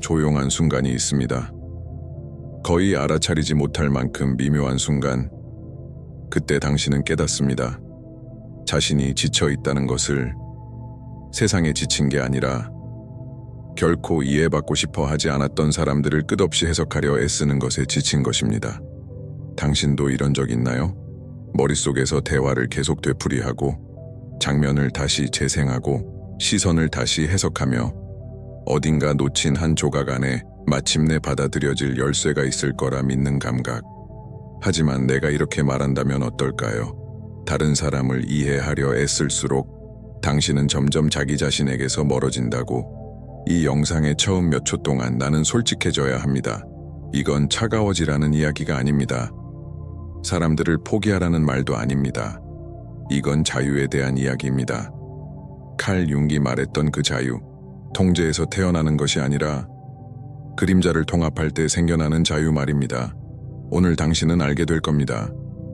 조용한 순간이 있습니다. 거의 알아차리지 못할 만큼 미묘한 순간, 그때 당신은 깨닫습니다. 자신이 지쳐 있다는 것을. 세상에 지친 게 아니라 결코 이해받고 싶어 하지 않았던 사람들을 끝없이 해석하려 애쓰는 것에 지친 것입니다. 당신도 이런 적 있나요? 머릿속에서 대화를 계속 되풀이하고 장면을 다시 재생하고 시선을 다시 해석하며 어딘가 놓친 한 조각 안에 마침내 받아들여질 열쇠가 있을 거라 믿는 감각. 하지만 내가 이렇게 말한다면 어떨까요? 다른 사람을 이해하려 애쓸수록 당신은 점점 자기 자신에게서 멀어진다고. 이 영상의 처음 몇 초 동안 나는 솔직해져야 합니다. 이건 차가워지라는 이야기가 아닙니다. 사람들을 포기하라는 말도 아닙니다. 이건 자유에 대한 이야기입니다. 칼 융이 말했던 그 자유, 통제에서 태어나는 것이 아니라 그림자를 통합할 때 생겨나는 자유 말입니다. 오늘 당신은 알게 될 겁니다.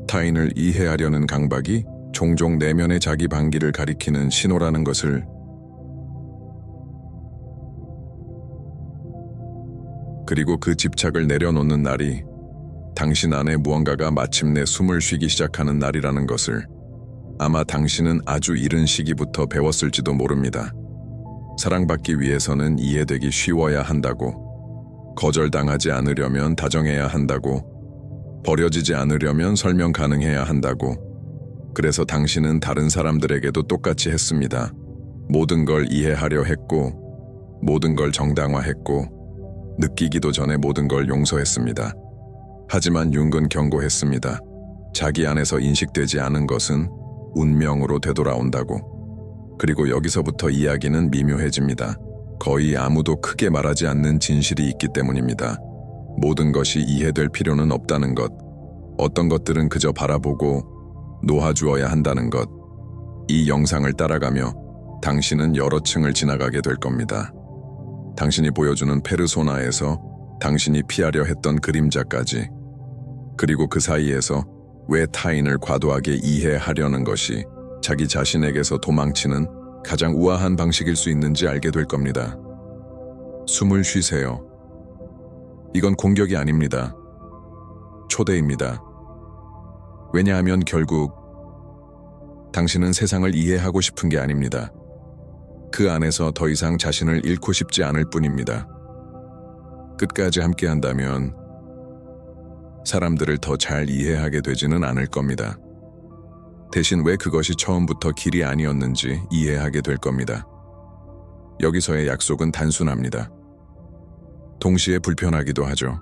타인을 이해하려는 강박이 종종 내면의 자기 반기를 가리키는 신호라는 것을. 그리고 그 집착을 내려놓는 날이 당신 안에 무언가가 마침내 숨을 쉬기 시작하는 날이라는 것을 아마 당신은 아주 이른 시기부터 배웠을지도 모릅니다. 사랑받기 위해서는 이해되기 쉬워야 한다고, 거절당하지 않으려면 다정해야 한다고, 버려지지 않으려면 설명 가능해야 한다고. 그래서 당신은 다른 사람들에게도 똑같이 했습니다. 모든 걸 이해하려 했고, 모든 걸 정당화했고, 느끼기도 전에 모든 걸 용서했습니다. 하지만 융은 경고했습니다. 자기 안에서 인식되지 않은 것은 운명으로 되돌아온다고. 그리고 여기서부터 이야기는 미묘해집니다. 거의 아무도 크게 말하지 않는 진실이 있기 때문입니다. 모든 것이 이해될 필요는 없다는 것. 어떤 것들은 그저 바라보고 놓아주어야 한다는 것. 이 영상을 따라가며 당신은 여러 층을 지나가게 될 겁니다. 당신이 보여주는 페르소나에서 당신이 피하려 했던 그림자까지, 그리고 그 사이에서 왜 타인을 과도하게 이해하려는 것이 자기 자신에게서 도망치는 가장 우아한 방식일 수 있는지 알게 될 겁니다. 숨을 쉬세요. 이건 공격이 아닙니다. 초대입니다. 왜냐하면 결국 당신은 세상을 이해하고 싶은 게 아닙니다. 그 안에서 더 이상 자신을 잃고 싶지 않을 뿐입니다. 끝까지 함께한다면 사람들을 더 잘 이해하게 되지는 않을 겁니다. 대신 왜 그것이 처음부터 길이 아니었는지 이해하게 될 겁니다. 여기서의 약속은 단순합니다. 동시에 불편하기도 하죠.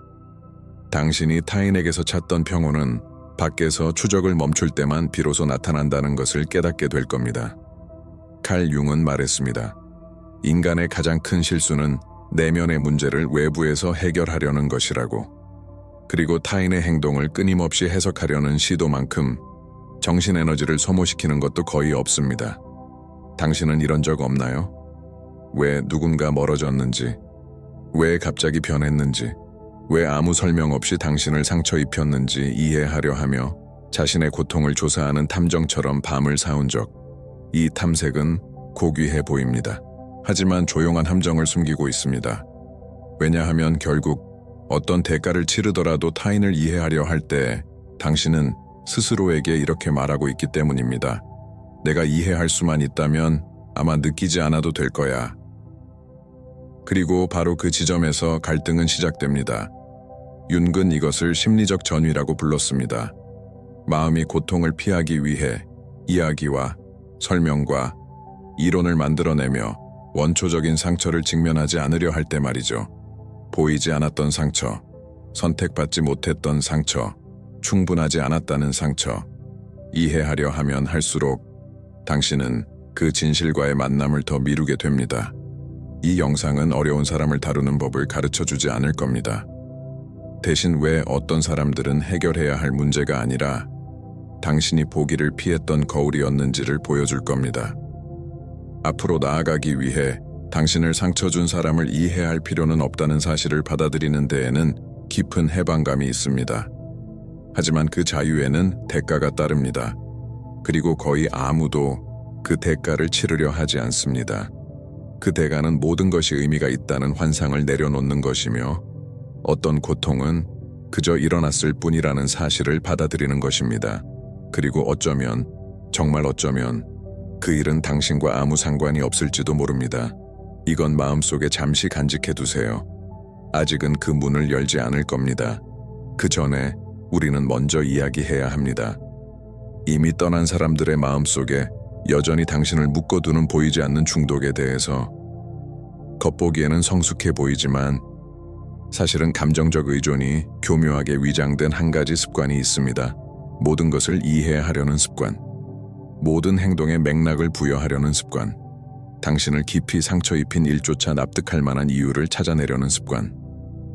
당신이 타인에게서 찾던 평온은 밖에서 추적을 멈출 때만 비로소 나타난다는 것을 깨닫게 될 겁니다. 칼 융은 말했습니다. 인간의 가장 큰 실수는 내면의 문제를 외부에서 해결하려는 것이라고. 그리고 타인의 행동을 끊임없이 해석하려는 시도만큼 정신에너지를 소모시키는 것도 거의 없습니다. 당신은 이런 적 없나요? 왜 누군가 멀어졌는지, 왜 갑자기 변했는지, 왜 아무 설명 없이 당신을 상처 입혔는지 이해하려 하며 자신의 고통을 조사하는 탐정처럼 밤을 새운 적. 이 탐색은 고귀해 보입니다. 하지만 조용한 함정을 숨기고 있습니다. 왜냐하면 결국 어떤 대가를 치르더라도 타인을 이해하려 할 때 당신은 스스로에게 이렇게 말하고 있기 때문입니다. 내가 이해할 수만 있다면 아마 느끼지 않아도 될 거야. 그리고 바로 그 지점에서 갈등은 시작됩니다. 융은 이것을 심리적 전위라고 불렀습니다. 마음이 고통을 피하기 위해 이야기와 설명과 이론을 만들어내며 원초적인 상처를 직면하지 않으려 할 때 말이죠. 보이지 않았던 상처, 선택받지 못했던 상처, 충분하지 않았다는 상처. 이해하려 하면 할수록 당신은 그 진실과의 만남을 더 미루게 됩니다. 이 영상은 어려운 사람을 다루는 법을 가르쳐주지 않을 겁니다. 대신 왜 어떤 사람들은 해결해야 할 문제가 아니라 당신이 보기를 피했던 거울이었는지를 보여줄 겁니다. 앞으로 나아가기 위해 당신을 상처 준 사람을 이해할 필요는 없다는 사실을 받아들이는 데에는 깊은 해방감이 있습니다. 하지만 그 자유에는 대가가 따릅니다. 그리고 거의 아무도 그 대가를 치르려 하지 않습니다. 그 대가는 모든 것이 의미가 있다는 환상을 내려놓는 것이며 어떤 고통은 그저 일어났을 뿐이라는 사실을 받아들이는 것입니다. 그리고 어쩌면, 정말 어쩌면 그 일은 당신과 아무 상관이 없을지도 모릅니다. 이건 마음속에 잠시 간직해 두세요. 아직은 그 문을 열지 않을 겁니다. 그 전에 우리는 먼저 이야기해야 합니다. 이미 떠난 사람들의 마음속에 여전히 당신을 묶어두는 보이지 않는 중독에 대해서 겉보기에는 성숙해 보이지만 사실은 감정적 의존이 교묘하게 위장된 한 가지 습관이 있습니다. 모든 것을 이해하려는 습관. 모든 행동에 맥락을 부여하려는 습관. 당신을 깊이 상처 입힌 일조차 납득할 만한 이유를 찾아내려는 습관.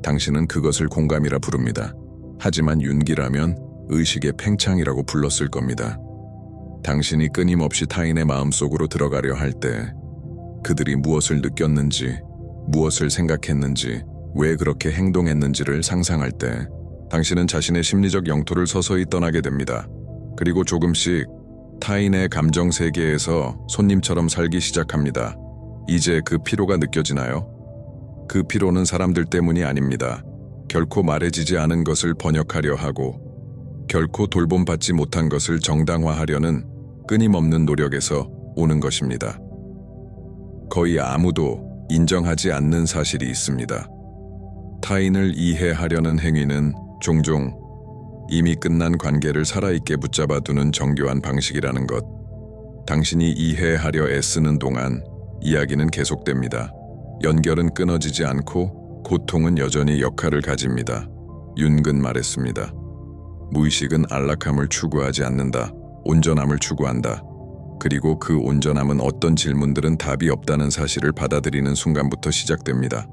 당신은 그것을 공감이라 부릅니다. 하지만 윤기라면 의식의 팽창이라고 불렀을 겁니다. 당신이 끊임없이 타인의 마음속으로 들어가려 할 때 그들이 무엇을 느꼈는지, 무엇을 생각했는지, 왜 그렇게 행동했는지를 상상할 때 당신은 자신의 심리적 영토를 서서히 떠나게 됩니다. 그리고 조금씩 타인의 감정 세계에서 손님처럼 살기 시작합니다. 이제 그 피로가 느껴지나요? 그 피로는 사람들 때문이 아닙니다. 결코 말해지지 않은 것을 번역하려 하고 결코 돌봄받지 못한 것을 정당화하려는 끊임없는 노력에서 오는 것입니다. 거의 아무도 인정하지 않는 사실이 있습니다. 타인을 이해하려는 행위는 종종 이미 끝난 관계를 살아있게 붙잡아두는 정교한 방식이라는 것. 당신이 이해하려 애쓰는 동안 이야기는 계속됩니다. 연결은 끊어지지 않고 고통은 여전히 역할을 가집니다. 윤근 말했습니다. 무의식은 안락함을 추구하지 않는다. 온전함을 추구한다. 그리고 그 온전함은 어떤 질문들은 답이 없다는 사실을 받아들이는 순간부터 시작됩니다.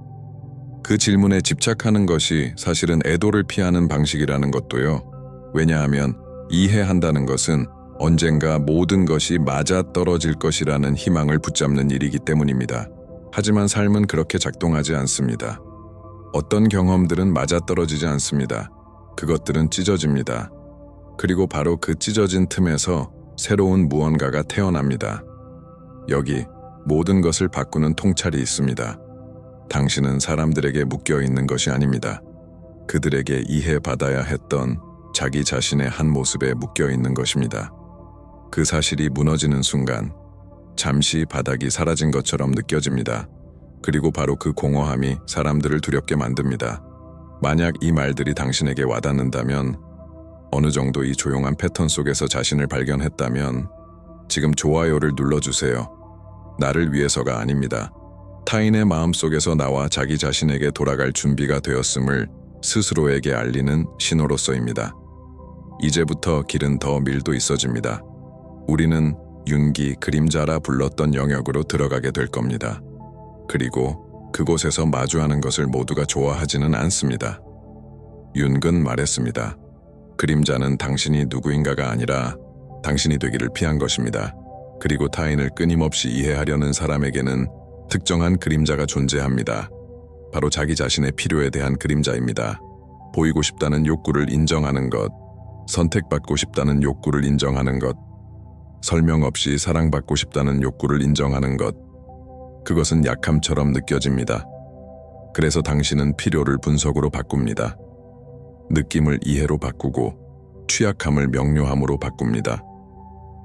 그 질문에 집착하는 것이 사실은 애도를 피하는 방식이라는 것도요. 왜냐하면 이해한다는 것은 언젠가 모든 것이 맞아떨어질 것이라는 희망을 붙잡는 일이기 때문입니다. 하지만 삶은 그렇게 작동하지 않습니다. 어떤 경험들은 맞아떨어지지 않습니다. 그것들은 찢어집니다. 그리고 바로 그 찢어진 틈에서 새로운 무언가가 태어납니다. 여기 모든 것을 바꾸는 통찰이 있습니다. 당신은 사람들에게 묶여 있는 것이 아닙니다. 그들에게 이해받아야 했던 자기 자신의 한 모습에 묶여 있는 것입니다. 그 사실이 무너지는 순간 잠시 바닥이 사라진 것처럼 느껴집니다. 그리고 바로 그 공허함이 사람들을 두렵게 만듭니다. 만약 이 말들이 당신에게 와닿는다면, 어느 정도 이 조용한 패턴 속에서 자신을 발견했다면 지금 좋아요를 눌러주세요. 나를 위해서가 아닙니다. 타인의 마음속에서 나와 자기 자신에게 돌아갈 준비가 되었음을 스스로에게 알리는 신호로서입니다. 이제부터 길은 더 밀도 있어집니다. 우리는 윤기, 그림자라 불렀던 영역으로 들어가게 될 겁니다. 그리고 그곳에서 마주하는 것을 모두가 좋아하지는 않습니다. 윤근 말했습니다. 그림자는 당신이 누구인가가 아니라 당신이 되기를 피한 것입니다. 그리고 타인을 끊임없이 이해하려는 사람에게는 특정한 그림자가 존재합니다. 바로 자기 자신의 필요에 대한 그림자입니다. 보이고 싶다는 욕구를 인정하는 것, 선택받고 싶다는 욕구를 인정하는 것, 설명 없이 사랑받고 싶다는 욕구를 인정하는 것, 그것은 약함처럼 느껴집니다. 그래서 당신은 필요를 분석으로 바꿉니다. 느낌을 이해로 바꾸고 취약함을 명료함으로 바꿉니다.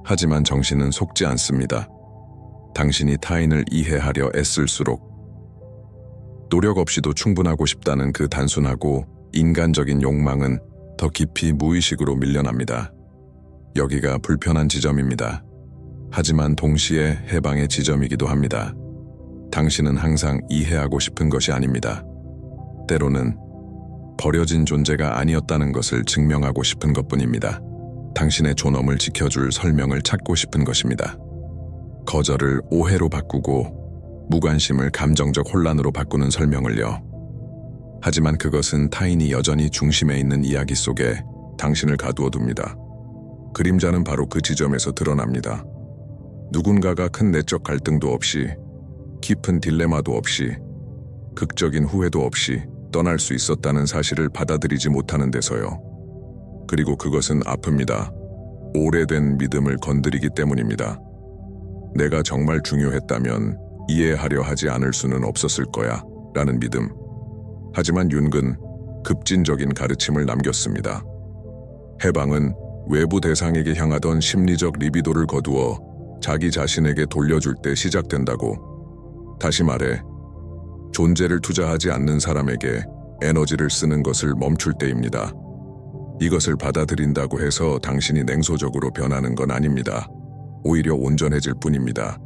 하지만 정신은 속지 않습니다. 당신이 타인을 이해하려 애쓸수록 노력 없이도 충분하고 싶다는 그 단순하고 인간적인 욕망은 더 깊이 무의식으로 밀려납니다. 여기가 불편한 지점입니다. 하지만 동시에 해방의 지점이기도 합니다. 당신은 항상 이해하고 싶은 것이 아닙니다. 때로는 버려진 존재가 아니었다는 것을 증명하고 싶은 것뿐입니다. 당신의 존엄을 지켜줄 설명을 찾고 싶은 것입니다. 거절을 오해로 바꾸고 무관심을 감정적 혼란으로 바꾸는 설명을요. 하지만 그것은 타인이 여전히 중심에 있는 이야기 속에 당신을 가두어 둡니다. 그림자는 바로 그 지점에서 드러납니다. 누군가가 큰 내적 갈등도 없이, 깊은 딜레마도 없이, 극적인 후회도 없이 떠날 수 있었다는 사실을 받아들이지 못하는 데서요. 그리고 그것은 아픕니다. 오래된 믿음을 건드리기 때문입니다. 내가 정말 중요했다면 이해하려 하지 않을 수는 없었을 거야 라는 믿음. 하지만 윤근 급진적인 가르침을 남겼습니다. 해방은 외부 대상에게 향하던 심리적 리비도를 거두어 자기 자신에게 돌려줄 때 시작된다고. 다시 말해, 존재를 투자하지 않는 사람에게 에너지를 쓰는 것을 멈출 때입니다. 이것을 받아들인다고 해서 당신이 냉소적으로 변하는 건 아닙니다. 오히려 온전해질 뿐입니다.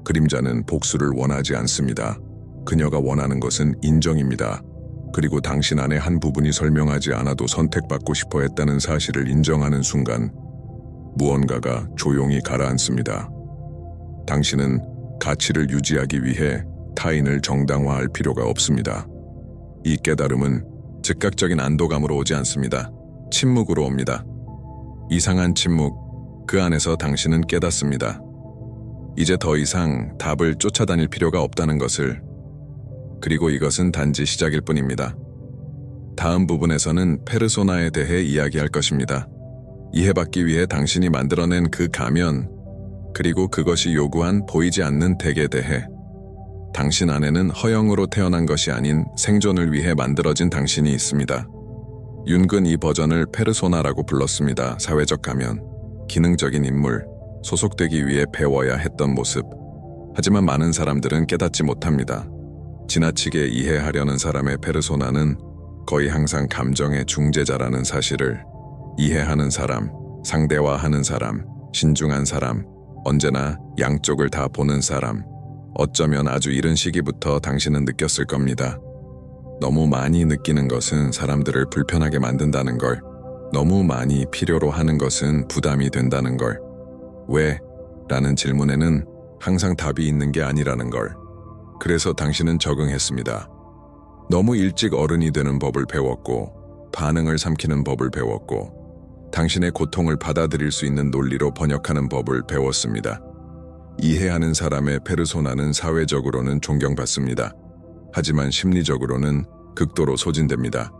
그림자는 복수를 원하지 않습니다. 그녀가 원하는 것은 인정입니다. 그리고 당신 안의 한 부분이 설명하지 않아도 선택받고 싶어 했다는 사실을 인정하는 순간 무언가가 조용히 가라앉습니다. 당신은 가치를 유지하기 위해 타인을 정당화할 필요가 없습니다. 이 깨달음은 즉각적인 안도감으로 오지 않습니다. 침묵으로 옵니다. 이상한 침묵, 그 안에서 당신은 깨닫습니다. 이제 더 이상 답을 쫓아다닐 필요가 없다는 것을. 그리고 이것은 단지 시작일 뿐입니다. 다음 부분에서는 페르소나에 대해 이야기할 것입니다. 이해받기 위해 당신이 만들어낸 그 가면, 그리고 그것이 요구한 보이지 않는 덱에 대해. 당신 안에는 허영으로 태어난 것이 아닌 생존을 위해 만들어진 당신이 있습니다. 윤근 이 버전을 페르소나라고 불렀습니다. 사회적 가면, 기능적인 인물, 소속되기 위해 배워야 했던 모습. 하지만 많은 사람들은 깨닫지 못합니다. 지나치게 이해하려는 사람의 페르소나는 거의 항상 감정의 중재자라는 사실을. 이해하는 사람, 상대화하는 사람, 신중한 사람, 언제나 양쪽을 다 보는 사람. 어쩌면 아주 이른 시기부터 당신은 느꼈을 겁니다. 너무 많이 느끼는 것은 사람들을 불편하게 만든다는 걸, 너무 많이 필요로 하는 것은 부담이 된다는 걸, 왜? 라는 질문에는 항상 답이 있는 게 아니라는 걸. 그래서 당신은 적응했습니다. 너무 일찍 어른이 되는 법을 배웠고, 반응을 삼키는 법을 배웠고, 당신의 고통을 받아들일 수 있는 논리로 번역하는 법을 배웠습니다. 이해하는 사람의 페르소나는 사회적으로는 존경받습니다. 하지만 심리적으로는 극도로 소진됩니다.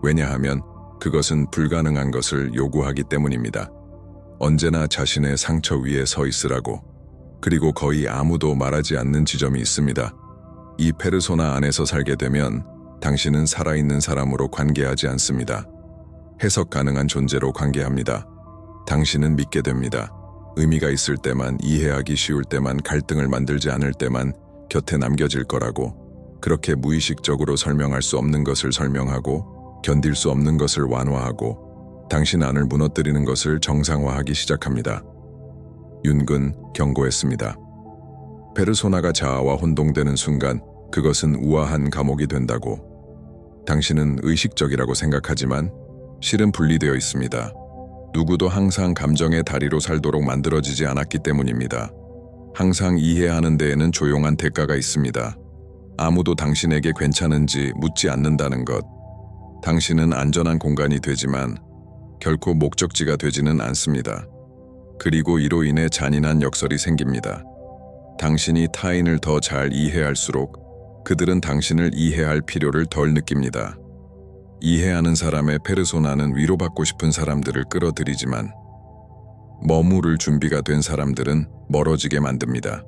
왜냐하면 그것은 불가능한 것을 요구하기 때문입니다. 언제나 자신의 상처 위에 서 있으라고. 그리고 거의 아무도 말하지 않는 지점이 있습니다. 이 페르소나 안에서 살게 되면 당신은 살아있는 사람으로 관계하지 않습니다. 해석 가능한 존재로 관계합니다. 당신은 믿게 됩니다. 의미가 있을 때만, 이해하기 쉬울 때만, 갈등을 만들지 않을 때만 곁에 남겨질 거라고. 그렇게 무의식적으로 설명할 수 없는 것을 설명하고, 견딜 수 없는 것을 완화하고, 당신 안을 무너뜨리는 것을 정상화하기 시작합니다. 윤근 경고했습니다. 페르소나가 자아와 혼동되는 순간 그것은 우아한 감옥이 된다고. 당신은 의식적이라고 생각하지만 실은 분리되어 있습니다. 누구도 항상 감정의 다리로 살도록 만들어지지 않았기 때문입니다. 항상 이해하는 데에는 조용한 대가가 있습니다. 아무도 당신에게 괜찮은지 묻지 않는다는 것. 당신은 안전한 공간이 되지만 결코 목적지가 되지는 않습니다. 그리고 이로 인해 잔인한 역설이 생깁니다. 당신이 타인을 더 잘 이해할수록 그들은 당신을 이해할 필요를 덜 느낍니다. 이해하는 사람의 페르소나는 위로받고 싶은 사람들을 끌어들이지만 머무를 준비가 된 사람들은 멀어지게 만듭니다.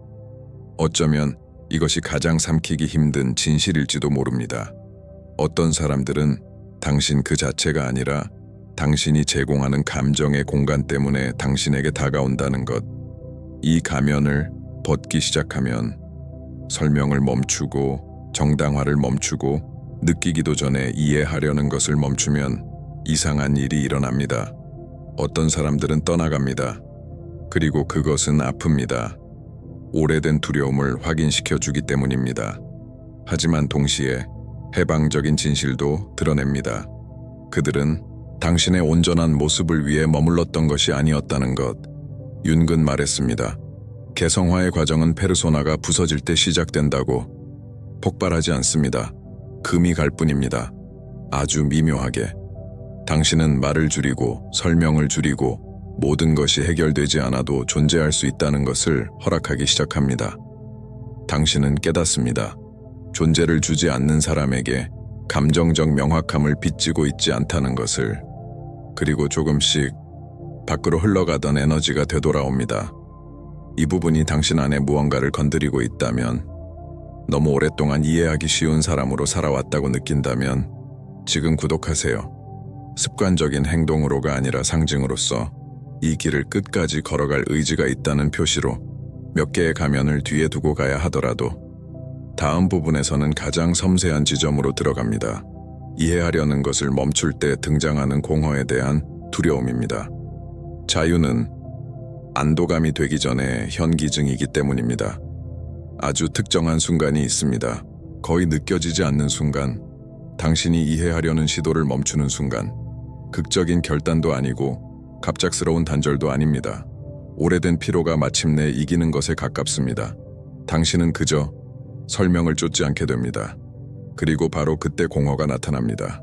어쩌면 이것이 가장 삼키기 힘든 진실일지도 모릅니다. 어떤 사람들은 당신 그 자체가 아니라 당신이 제공하는 감정의 공간 때문에 당신에게 다가온다는 것. 이 가면을 벗기 시작하면 설명을 멈추고 정당화를 멈추고 느끼기도 전에 이해하려는 것을 멈추면 이상한 일이 일어납니다. 어떤 사람들은 떠나갑니다. 그리고 그것은 아픕니다. 오래된 두려움을 확인시켜주기 때문입니다. 하지만 동시에 해방적인 진실도 드러냅니다. 그들은 당신의 온전한 모습을 위해 머물렀던 것이 아니었다는 것. 윤근 말했습니다. 개성화의 과정은 페르소나가 부서질 때 시작된다고. 폭발하지 않습니다. 금이 갈 뿐입니다. 아주 미묘하게. 당신은 말을 줄이고 설명을 줄이고 모든 것이 해결되지 않아도 존재할 수 있다는 것을 허락하기 시작합니다. 당신은 깨닫습니다. 존재를 주지 않는 사람에게 감정적 명확함을 빚지고 있지 않다는 것을. 그리고 조금씩 밖으로 흘러가던 에너지가 되돌아옵니다. 이 부분이 당신 안에 무언가를 건드리고 있다면 너무 오랫동안 이해하기 쉬운 사람으로 살아왔다고 느낀다면 지금 구독하세요. 습관적인 행동으로가 아니라 상징으로서 이 길을 끝까지 걸어갈 의지가 있다는 표시로 몇 개의 가면을 뒤에 두고 가야 하더라도 다음 부분에서는 가장 섬세한 지점으로 들어갑니다. 이해하려는 것을 멈출 때 등장하는 공허에 대한 두려움입니다. 자유는 안도감이 되기 전에 현기증이기 때문입니다. 아주 특정한 순간이 있습니다. 거의 느껴지지 않는 순간, 당신이 이해하려는 시도를 멈추는 순간, 극적인 결단도 아니고 갑작스러운 단절도 아닙니다. 오래된 피로가 마침내 이기는 것에 가깝습니다. 당신은 그저 설명을 쫓지 않게 됩니다. 그리고 바로 그때 공허가 나타납니다.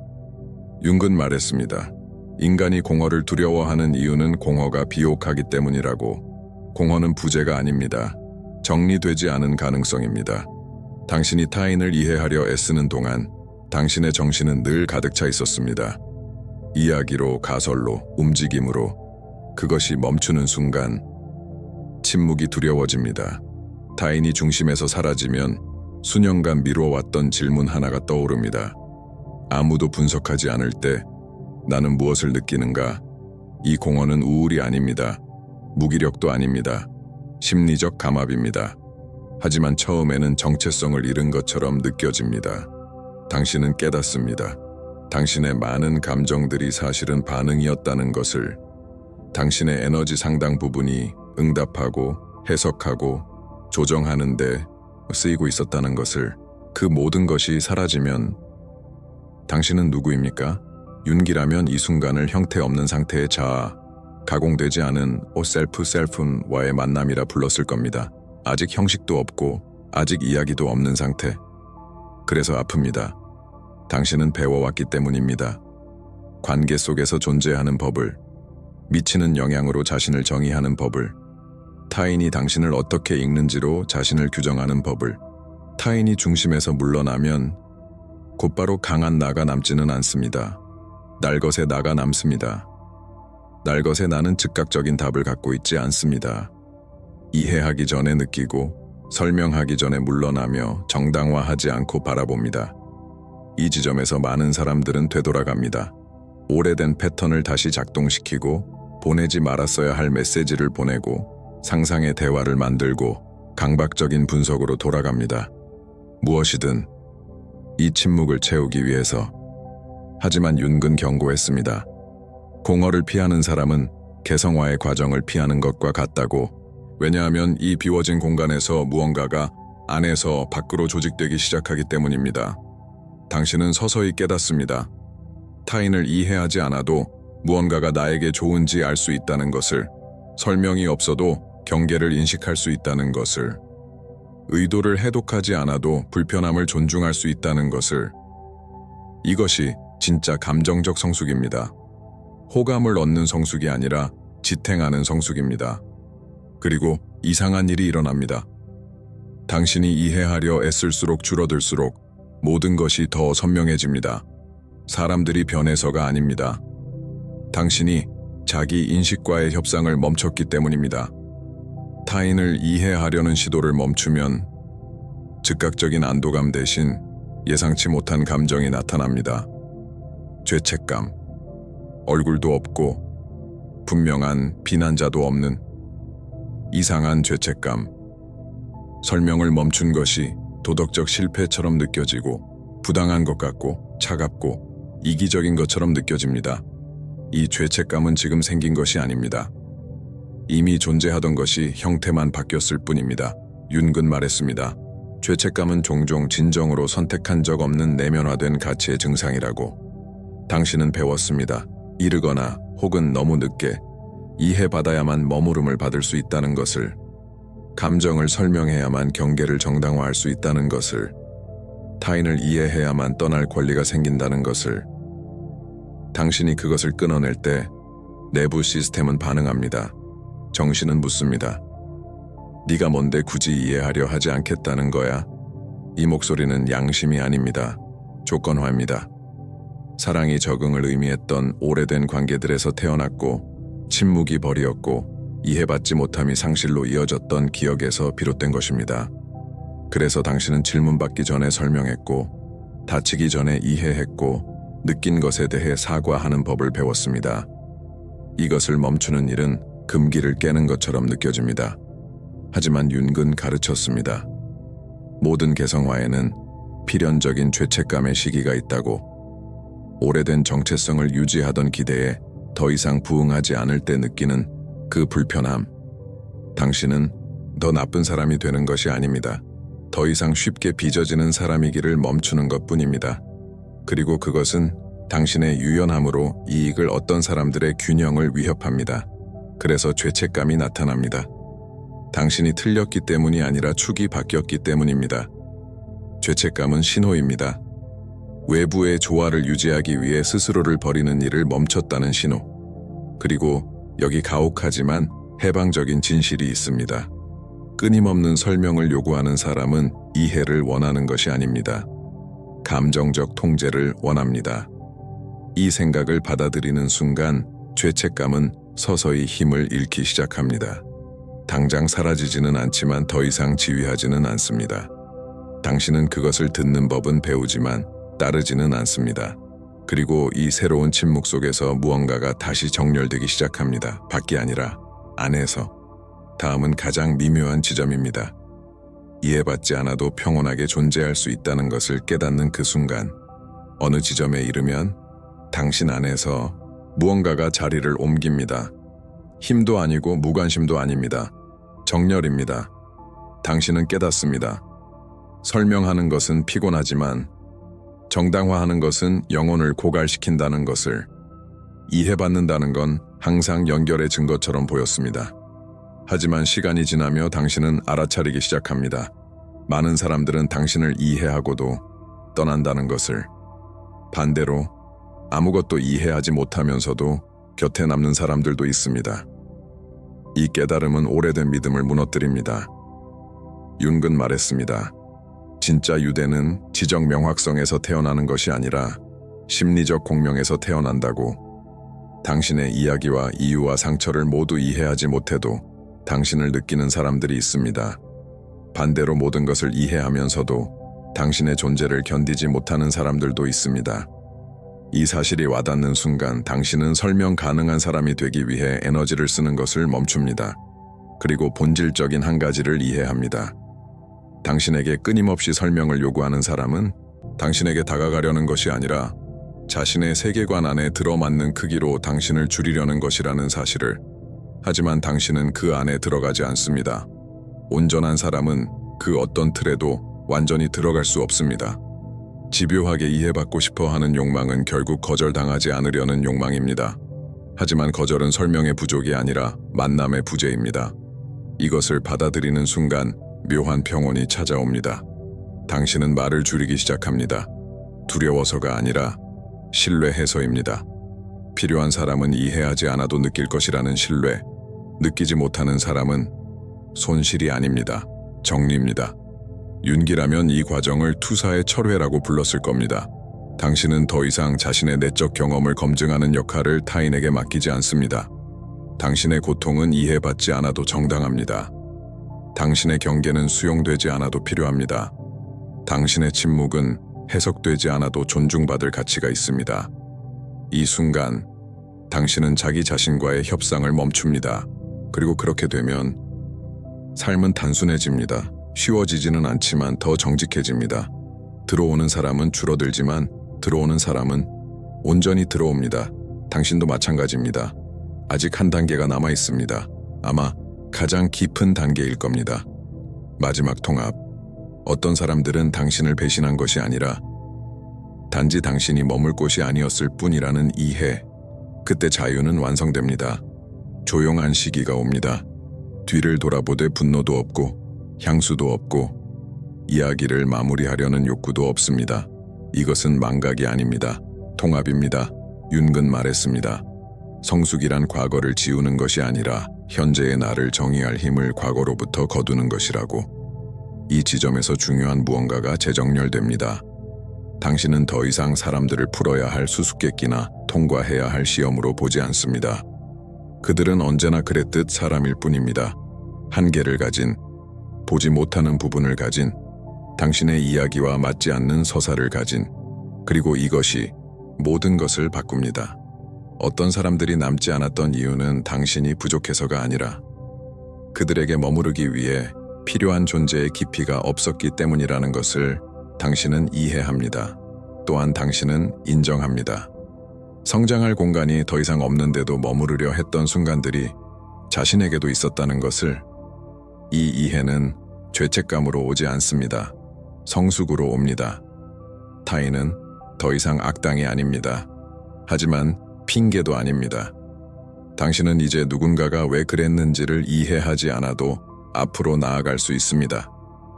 융근 말했습니다. 인간이 공허를 두려워하는 이유는 공허가 비옥하기 때문이라고. 공허는 부재가 아닙니다. 정리되지 않은 가능성입니다. 당신이 타인을 이해하려 애쓰는 동안 당신의 정신은 늘 가득 차 있었습니다. 이야기로, 가설로, 움직임으로. 그것이 멈추는 순간 침묵이 두려워집니다. 타인이 중심에서 사라지면 수년간 미뤄왔던 질문 하나가 떠오릅니다. 아무도 분석하지 않을 때 나는 무엇을 느끼는가? 이 공허는 우울이 아닙니다. 무기력도 아닙니다. 심리적 감압입니다. 하지만 처음에는 정체성을 잃은 것처럼 느껴집니다. 당신은 깨닫습니다. 당신의 많은 감정들이 사실은 반응이었다는 것을. 당신의 에너지 상당 부분이 응답하고 해석하고 조정하는 데 쓰이고 있었다는 것을. 그 모든 것이 사라지면 당신은 누구입니까? 윤기라면 이 순간을 형태없는 상태의 자아, 가공되지 않은 셀프와의 만남이라 불렀을 겁니다. 아직 형식도 없고 아직 이야기도 없는 상태. 그래서 아픕니다. 당신은 배워왔기 때문입니다. 관계 속에서 존재하는 법을, 미치는 영향으로 자신을 정의하는 법을, 타인이 당신을 어떻게 읽는지로 자신을 규정하는 법을. 타인이 중심에서 물러나면 곧바로 강한 나가 남지는 않습니다. 날것의 나가 남습니다. 날것의 나는 즉각적인 답을 갖고 있지 않습니다. 이해하기 전에 느끼고 설명하기 전에 물러나며 정당화하지 않고 바라봅니다. 이 지점에서 많은 사람들은 되돌아갑니다. 오래된 패턴을 다시 작동시키고 보내지 말았어야 할 메시지를 보내고 상상의 대화를 만들고 강박적인 분석으로 돌아갑니다. 무엇이든 이 침묵을 채우기 위해서. 하지만 윤근 경고했습니다. 공허를 피하는 사람은 개성화의 과정을 피하는 것과 같다고. 왜냐하면 이 비워진 공간에서 무언가가 안에서 밖으로 조직되기 시작하기 때문입니다. 당신은 서서히 깨닫습니다. 타인을 이해하지 않아도 무언가가 나에게 좋은지 알 수 있다는 것을. 설명이 없어도 경계를 인식할 수 있다는 것을. 의도를 해독하지 않아도 불편함을 존중할 수 있다는 것을. 이것이 진짜 감정적 성숙입니다. 호감을 얻는 성숙이 아니라 지탱하는 성숙입니다. 그리고 이상한 일이 일어납니다. 당신이 이해하려 애쓸수록 줄어들수록 모든 것이 더 선명해집니다. 사람들이 변해서가 아닙니다. 당신이 자기 인식과의 협상을 멈췄기 때문입니다. 타인을 이해하려는 시도를 멈추면 즉각적인 안도감 대신 예상치 못한 감정이 나타납니다. 죄책감, 얼굴도 없고 분명한 비난자도 없는 이상한 죄책감. 설명을 멈춘 것이 도덕적 실패처럼 느껴지고 부당한 것 같고 차갑고 이기적인 것처럼 느껴집니다. 이 죄책감은 지금 생긴 것이 아닙니다. 이미 존재하던 것이 형태만 바뀌었을 뿐입니다. 윤근 말했습니다. 죄책감은 종종 진정으로 선택한 적 없는 내면화된 가치의 증상이라고. 당신은 배웠습니다. 이르거나 혹은 너무 늦게 이해받아야만 머무름을 받을 수 있다는 것을. 감정을 설명해야만 경계를 정당화할 수 있다는 것을. 타인을 이해해야만 떠날 권리가 생긴다는 것을. 당신이 그것을 끊어낼 때 내부 시스템은 반응합니다. 정신은 묻습니다. 네가 뭔데 굳이 이해하려 하지 않겠다는 거야? 이 목소리는 양심이 아닙니다. 조건화입니다. 사랑이 적응을 의미했던 오래된 관계들에서 태어났고 침묵이 벌이었고 이해받지 못함이 상실로 이어졌던 기억에서 비롯된 것입니다. 그래서 당신은 질문받기 전에 설명했고, 다치기 전에 이해했고, 느낀 것에 대해 사과하는 법을 배웠습니다. 이것을 멈추는 일은 금기를 깨는 것처럼 느껴집니다. 하지만 윤근 가르쳤습니다. 모든 개성화에는 필연적인 죄책감의 시기가 있다고. 오래된 정체성을 유지하던 기대에 더 이상 부응하지 않을 때 느끼는 그 불편함. 당신은 더 나쁜 사람이 되는 것이 아닙니다. 더 이상 쉽게 빚어지는 사람이기를 멈추는 것뿐입니다. 그리고 그것은 당신의 유연함으로 이익을 얻던 사람들의 균형을 위협합니다. 그래서 죄책감이 나타납니다. 당신이 틀렸기 때문이 아니라 축이 바뀌었기 때문입니다. 죄책감은 신호입니다. 외부의 조화를 유지하기 위해 스스로를 버리는 일을 멈췄다는 신호. 그리고 여기 가혹하지만 해방적인 진실이 있습니다. 끊임없는 설명을 요구하는 사람은 이해를 원하는 것이 아닙니다. 감정적 통제를 원합니다. 이 생각을 받아들이는 순간 죄책감은 서서히 힘을 잃기 시작합니다. 당장 사라지지는 않지만 더 이상 지휘하지는 않습니다. 당신은 그것을 듣는 법은 배우지만 따르지는 않습니다. 그리고 이 새로운 침묵 속에서 무언가가 다시 정렬되기 시작합니다. 밖이 아니라 안에서. 다음은 가장 미묘한 지점입니다. 이해받지 않아도 평온하게 존재할 수 있다는 것을 깨닫는 그 순간, 어느 지점에 이르면 당신 안에서 무언가가 자리를 옮깁니다. 힘도 아니고 무관심도 아닙니다. 정렬입니다. 당신은 깨닫습니다. 설명하는 것은 피곤하지만 정당화하는 것은 영혼을 고갈시킨다는 것을. 이해받는다는 건 항상 연결해진 것처럼 보였습니다. 하지만 시간이 지나며 당신은 알아차리기 시작합니다. 많은 사람들은 당신을 이해하고도 떠난다는 것을. 반대로 아무것도 이해하지 못하면서도 곁에 남는 사람들도 있습니다. 이 깨달음은 오래된 믿음을 무너뜨립니다. 윤근 말했습니다. 진짜 유대는 지적 명확성에서 태어나는 것이 아니라 심리적 공명에서 태어난다고. 당신의 이야기와 이유와 상처를 모두 이해하지 못해도 당신을 느끼는 사람들이 있습니다. 반대로 모든 것을 이해하면서도 당신의 존재를 견디지 못하는 사람들도 있습니다. 이 사실이 와닿는 순간 당신은 설명 가능한 사람이 되기 위해 에너지를 쓰는 것을 멈춥니다. 그리고 본질적인 한 가지를 이해합니다. 당신에게 끊임없이 설명을 요구하는 사람은 당신에게 다가가려는 것이 아니라 자신의 세계관 안에 들어맞는 크기로 당신을 줄이려는 것이라는 사실을. 하지만 당신은 그 안에 들어가지 않습니다. 온전한 사람은 그 어떤 틀에도 완전히 들어갈 수 없습니다. 집요하게 이해받고 싶어 하는 욕망은 결국 거절당하지 않으려는 욕망입니다. 하지만 거절은 설명의 부족이 아니라 만남의 부재입니다. 이것을 받아들이는 순간 묘한 평온이 찾아옵니다. 당신은 말을 줄이기 시작합니다. 두려워서가 아니라 신뢰해서입니다. 필요한 사람은 이해하지 않아도 느낄 것이라는 신뢰. 느끼지 못하는 사람은 손실이 아닙니다. 정리입니다. 윤기라면 이 과정을 투사의 철회라고 불렀을 겁니다. 당신은 더 이상 자신의 내적 경험을 검증하는 역할을 타인에게 맡기지 않습니다. 당신의 고통은 이해받지 않아도 정당합니다. 당신의 경계는 수용되지 않아도 필요합니다. 당신의 침묵은 해석되지 않아도 존중받을 가치가 있습니다. 이 순간 당신은 자기 자신과의 협상을 멈춥니다. 그리고 그렇게 되면 삶은 단순해집니다. 쉬워지지는 않지만 더 정직해집니다. 들어오는 사람은 줄어들지만 들어오는 사람은 온전히 들어옵니다. 당신도 마찬가지입니다. 아직 한 단계가 남아 있습니다. 아마 가장 깊은 단계일 겁니다. 마지막 통합. 어떤 사람들은 당신을 배신한 것이 아니라 단지 당신이 머물 곳이 아니었을 뿐이라는 이해. 그때 자유는 완성됩니다. 조용한 시기가 옵니다. 뒤를 돌아보되 분노도 없고 향수도 없고 이야기를 마무리하려는 욕구도 없습니다. 이것은 망각이 아닙니다. 통합입니다. 윤근 말했습니다. 성숙이란 과거를 지우는 것이 아니라 현재의 나를 정의할 힘을 과거로부터 거두는 것이라고. 이 지점에서 중요한 무언가가 재정렬됩니다. 당신은 더 이상 사람들을 풀어야 할 수수께끼나 통과해야 할 시험으로 보지 않습니다. 그들은 언제나 그랬듯 사람일 뿐입니다. 한계를 가진, 보지 못하는 부분을 가진, 당신의 이야기와 맞지 않는 서사를 가진, 그리고 이것이 모든 것을 바꿉니다. 어떤 사람들이 남지 않았던 이유는 당신이 부족해서가 아니라 그들에게 머무르기 위해 필요한 존재의 깊이가 없었기 때문이라는 것을 당신은 이해합니다. 또한 당신은 인정합니다. 성장할 공간이 더 이상 없는데도 머무르려 했던 순간들이 자신에게도 있었다는 것을, 이 이해는 죄책감으로 오지 않습니다. 성숙으로 옵니다. 타인은 더 이상 악당이 아닙니다. 하지만 핑계도 아닙니다. 당신은 이제 누군가가 왜 그랬는지를 이해하지 않아도 앞으로 나아갈 수 있습니다.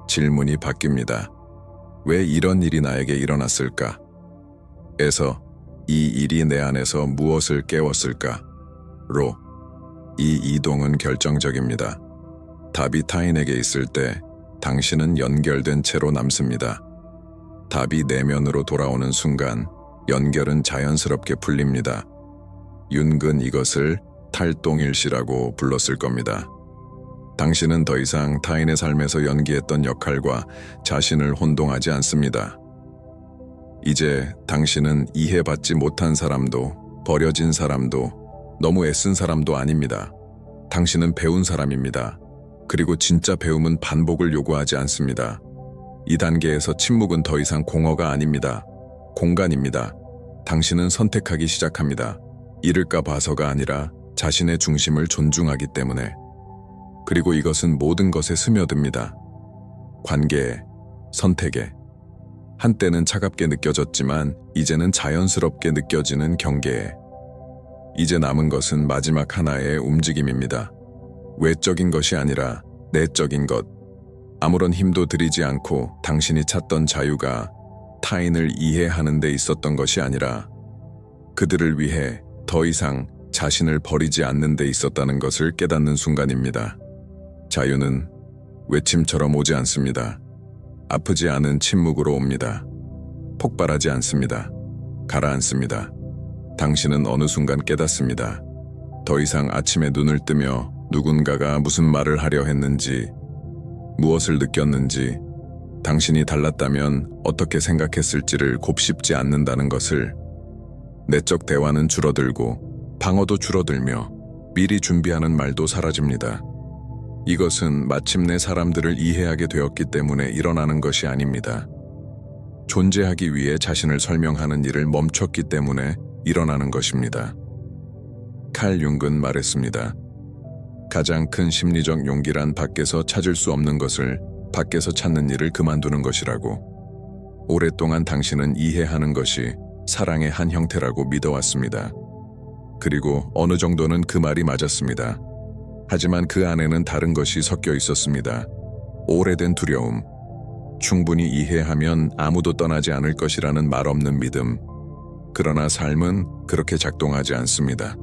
질문이 바뀝니다. 왜 이런 일이 나에게 일어났을까? 에서 이 일이 내 안에서 무엇을 깨웠을까? 로 이 이동은 결정적입니다. 답이 타인에게 있을 때 당신은 연결된 채로 남습니다. 답이 내면으로 돌아오는 순간 연결은 자연스럽게 풀립니다. 윤근 이것을 탈동일시라고 불렀을 겁니다. 당신은 더 이상 타인의 삶에서 연기했던 역할과 자신을 혼동하지 않습니다. 이제 당신은 이해받지 못한 사람도, 버려진 사람도, 너무 애쓴 사람도 아닙니다. 당신은 배운 사람입니다. 그리고 진짜 배움은 반복을 요구하지 않습니다. 이 단계에서 침묵은 더 이상 공허가 아닙니다. 공간입니다. 당신은 선택하기 시작합니다. 잃을까 봐서가 아니라 자신의 중심을 존중하기 때문에. 그리고 이것은 모든 것에 스며듭니다. 관계에, 선택에. 한때는 차갑게 느껴졌지만 이제는 자연스럽게 느껴지는 경계에. 이제 남은 것은 마지막 하나의 움직임입니다. 외적인 것이 아니라 내적인 것. 아무런 힘도 들이지 않고 당신이 찾던 자유가 타인을 이해하는 데 있었던 것이 아니라 그들을 위해 더 이상 자신을 버리지 않는 데 있었다는 것을 깨닫는 순간입니다. 자유는 외침처럼 오지 않습니다. 아프지 않은 침묵으로 옵니다. 폭발하지 않습니다. 가라앉습니다. 당신은 어느 순간 깨닫습니다. 더 이상 아침에 눈을 뜨며 누군가가 무슨 말을 하려 했는지, 무엇을 느꼈는지, 당신이 달랐다면 어떻게 생각했을지를 곱씹지 않는다는 것을. 내적 대화는 줄어들고 방어도 줄어들며 미리 준비하는 말도 사라집니다. 이것은 마침내 사람들을 이해하게 되었기 때문에 일어나는 것이 아닙니다. 존재하기 위해 자신을 설명하는 일을 멈췄기 때문에 일어나는 것입니다. 칼 융은 말했습니다. 가장 큰 심리적 용기란 밖에서 찾을 수 없는 것을 밖에서 찾는 일을 그만두는 것이라고. 오랫동안 당신은 이해하는 것이 사랑의 한 형태라고 믿어왔습니다. 그리고 어느 정도는 그 말이 맞았습니다. 하지만 그 안에는 다른 것이 섞여 있었습니다. 오래된 두려움. 충분히 이해하면 아무도 떠나지 않을 것이라는 말 없는 믿음. 그러나 삶은 그렇게 작동하지 않습니다.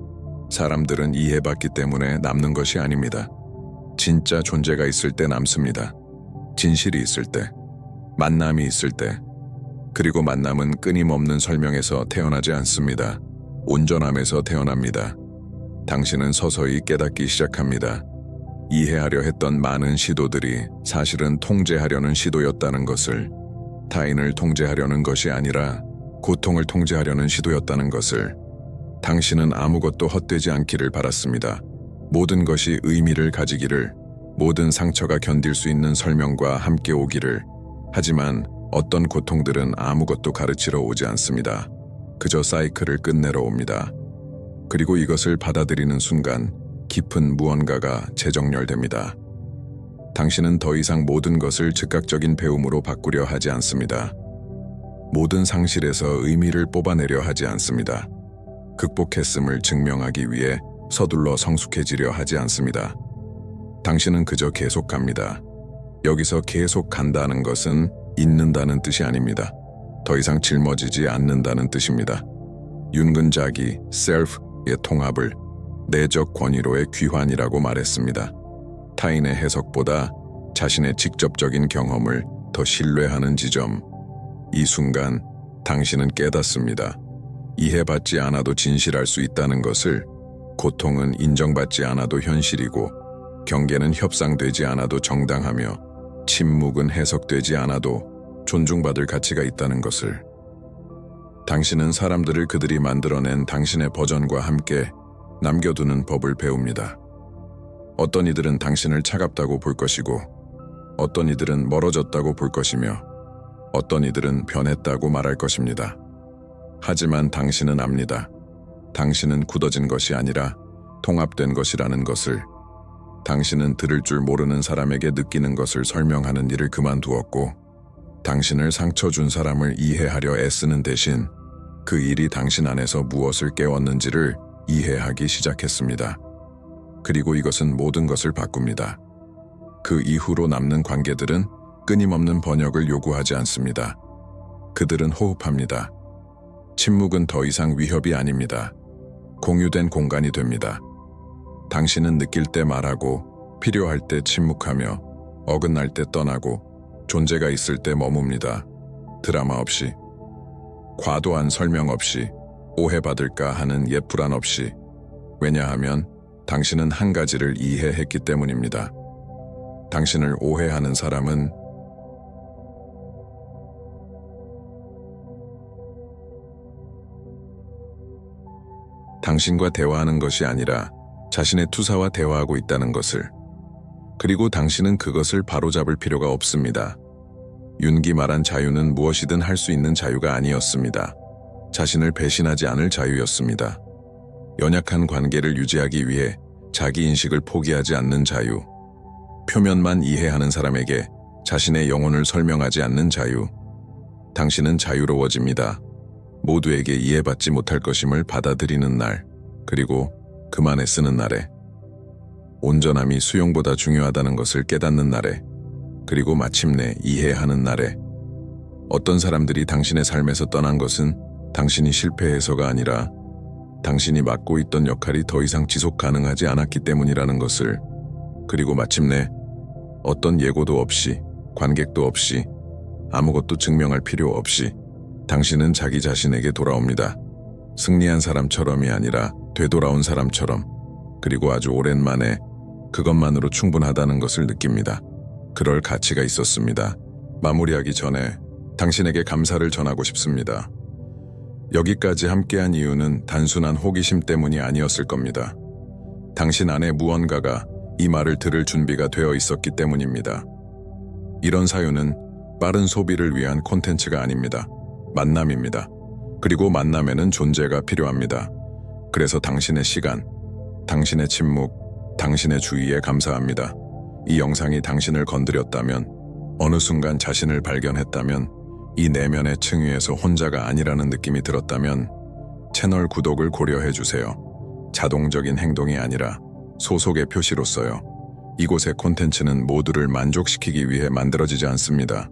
사람들은 이해받기 때문에 남는 것이 아닙니다. 진짜 존재가 있을 때 남습니다. 진실이 있을 때, 만남이 있을 때, 그리고 만남은 끊임없는 설명에서 태어나지 않습니다. 온전함에서 태어납니다. 당신은 서서히 깨닫기 시작합니다. 이해하려 했던 많은 시도들이 사실은 통제하려는 시도였다는 것을, 타인을 통제하려는 것이 아니라 고통을 통제하려는 시도였다는 것을. 당신은 아무것도 헛되지 않기를 바랐습니다. 모든 것이 의미를 가지기를, 모든 상처가 견딜 수 있는 설명과 함께 오기를. 하지만 어떤 고통들은 아무것도 가르치러 오지 않습니다. 그저 사이클을 끝내러 옵니다. 그리고 이것을 받아들이는 순간 깊은 무언가가 재정렬됩니다. 당신은 더 이상 모든 것을 즉각적인 배움으로 바꾸려 하지 않습니다. 모든 상실에서 의미를 뽑아내려 하지 않습니다. 극복했음을 증명하기 위해 서둘러 성숙해지려 하지 않습니다. 당신은 그저 계속 갑니다. 여기서 계속 간다는 것은 잊는다는 뜻이 아닙니다. 더 이상 짊어지지 않는다는 뜻입니다. 윤근자기 셀프의 통합을 내적 권위로의 귀환이라고 말했습니다. 타인의 해석보다 자신의 직접적인 경험을 더 신뢰하는 지점. 이 순간 당신은 깨닫습니다. 이해받지 않아도 진실할 수 있다는 것을. 고통은 인정받지 않아도 현실이고 경계는 협상되지 않아도 정당하며 침묵은 해석되지 않아도 존중받을 가치가 있다는 것을. 당신은 사람들을 그들이 만들어낸 당신의 버전과 함께 남겨두는 법을 배웁니다. 어떤 이들은 당신을 차갑다고 볼 것이고, 어떤 이들은 멀어졌다고 볼 것이며, 어떤 이들은 변했다고 말할 것입니다. 하지만 당신은 압니다. 당신은 굳어진 것이 아니라 통합된 것이라는 것을. 당신은 들을 줄 모르는 사람에게 느끼는 것을 설명하는 일을 그만두었고, 당신을 상처 준 사람을 이해하려 애쓰는 대신 그 일이 당신 안에서 무엇을 깨웠는지를 이해하기 시작했습니다. 그리고 이것은 모든 것을 바꿉니다. 그 이후로 남는 관계들은 끊임없는 번역을 요구하지 않습니다. 그들은 호흡합니다. 침묵은 더 이상 위협이 아닙니다. 공유된 공간이 됩니다. 당신은 느낄 때 말하고, 필요할 때 침묵하며, 어긋날 때 떠나고, 존재가 있을 때 머뭅니다. 드라마 없이, 과도한 설명 없이, 오해받을까 하는 예불안 없이. 왜냐하면 당신은 한 가지를 이해했기 때문입니다. 당신을 오해하는 사람은 당신과 대화하는 것이 아니라 자신의 투사와 대화하고 있다는 것을. 그리고 당신은 그것을 바로잡을 필요가 없습니다. 윤기 말한 자유는 무엇이든 할 수 있는 자유가 아니었습니다. 자신을 배신하지 않을 자유였습니다. 연약한 관계를 유지하기 위해 자기 인식을 포기하지 않는 자유. 표면만 이해하는 사람에게 자신의 영혼을 설명하지 않는 자유. 당신은 자유로워집니다. 모두에게 이해받지 못할 것임을 받아들이는 날, 그리고 그만 애쓰는 날에. 온전함이 수용보다 중요하다는 것을 깨닫는 날에, 그리고 마침내 이해하는 날에. 어떤 사람들이 당신의 삶에서 떠난 것은 당신이 실패해서가 아니라 당신이 맡고 있던 역할이 더 이상 지속 가능하지 않았기 때문이라는 것을. 그리고 마침내 어떤 예고도 없이, 관객도 없이, 아무것도 증명할 필요 없이 당신은 자기 자신에게 돌아옵니다. 승리한 사람처럼이 아니라 되돌아온 사람처럼. 그리고 아주 오랜만에 그것만으로 충분하다는 것을 느낍니다. 그럴 가치가 있었습니다. 마무리하기 전에 당신에게 감사를 전하고 싶습니다. 여기까지 함께한 이유는 단순한 호기심 때문이 아니었을 겁니다. 당신 안에 무언가가 이 말을 들을 준비가 되어 있었기 때문입니다. 이런 사유는 빠른 소비를 위한 콘텐츠가 아닙니다. 만남입니다. 그리고 만남에는 존재가 필요합니다. 그래서 당신의 시간, 당신의 침묵, 당신의 주의에 감사합니다. 이 영상이 당신을 건드렸다면, 어느 순간 자신을 발견했다면, 이 내면의 층위에서 혼자가 아니라는 느낌이 들었다면 채널 구독을 고려해주세요. 자동적인 행동이 아니라 소속의 표시로서요. 이곳의 콘텐츠는 모두를 만족시키기 위해 만들어지지 않습니다.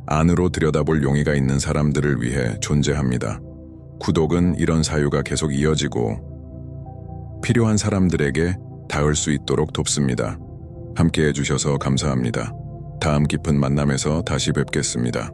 안으로 들여다볼 용의가 있는 사람들을 위해 존재합니다. 구독은 이런 사유가 계속 이어지고 필요한 사람들에게 닿을 수 있도록 돕습니다. 함께 해주셔서 감사합니다. 다음 깊은 만남에서 다시 뵙겠습니다.